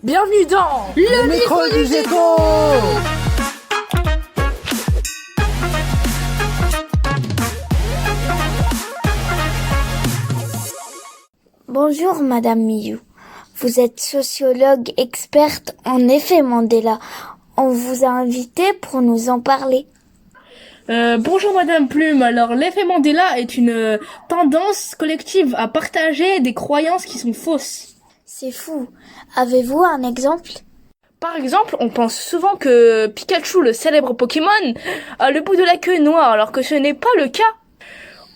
Bienvenue dans Le micro du Géco. Bonjour Madame Miou, vous êtes sociologue experte en effet Mandela. On vous a invité pour nous en parler. Bonjour Madame Plume, alors l'effet Mandela est une tendance collective à partager des croyances qui sont fausses. C'est fou. Avez-vous un exemple ? Par exemple, on pense souvent que Pikachu, le célèbre Pokémon, a le bout de la queue noir alors que ce n'est pas le cas.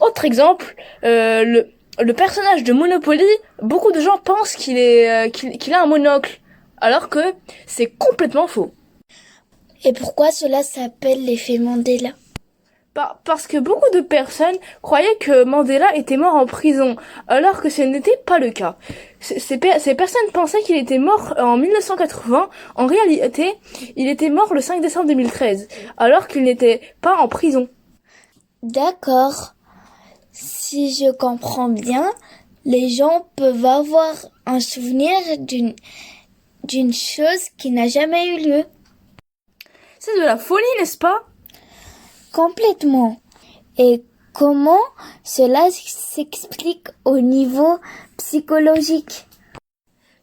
Autre exemple, le personnage de Monopoly, beaucoup de gens pensent qu'il a un monocle, alors que c'est complètement faux. Et pourquoi cela s'appelle l'effet Mandela ? Parce que beaucoup de personnes croyaient que Mandela était mort en prison, alors que ce n'était pas le cas. Ces personnes pensaient qu'il était mort en 1980. En réalité, il était mort le 5 décembre 2013, alors qu'il n'était pas en prison. D'accord. Si je comprends bien, les gens peuvent avoir un souvenir d'une chose qui n'a jamais eu lieu. C'est de la folie, n'est-ce pas ? Complètement. Et comment cela s'explique au niveau psychologique ?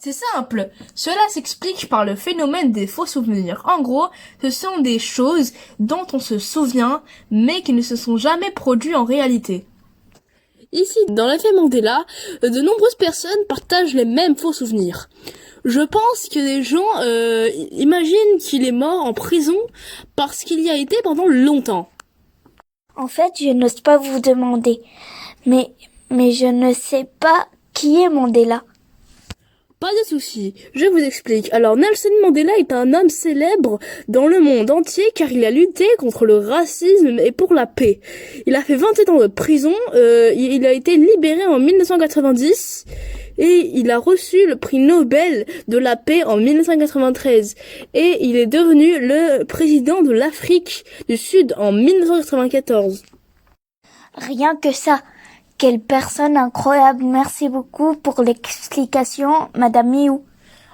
C'est simple, cela s'explique par le phénomène des faux souvenirs. En gros, ce sont des choses dont on se souvient, mais qui ne se sont jamais produites en réalité. Ici, dans l'effet Mandela, de nombreuses personnes partagent les mêmes faux souvenirs. Je pense que les gens imaginent qu'il est mort en prison parce qu'il y a été pendant longtemps. En fait, je n'ose pas vous demander, mais je ne sais pas qui est Mandela. Pas de souci, je vous explique. Alors Nelson Mandela est un homme célèbre dans le monde entier car il a lutté contre le racisme et pour la paix. Il a fait 27 ans de prison, il a été libéré en 1990 et il a reçu le prix Nobel de la paix en 1993 et il est devenu le président de l'Afrique du Sud en 1994. Rien que ça. Quelle personne incroyable. Merci beaucoup pour l'explication, Madame Miou.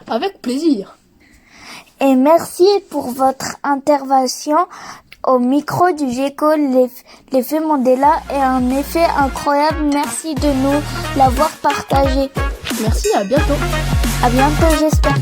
Avec plaisir. Et merci pour votre intervention au micro du Géco. L'effet Mandela est un effet incroyable. Merci de nous l'avoir partagé. Merci, à bientôt. À bientôt, j'espère.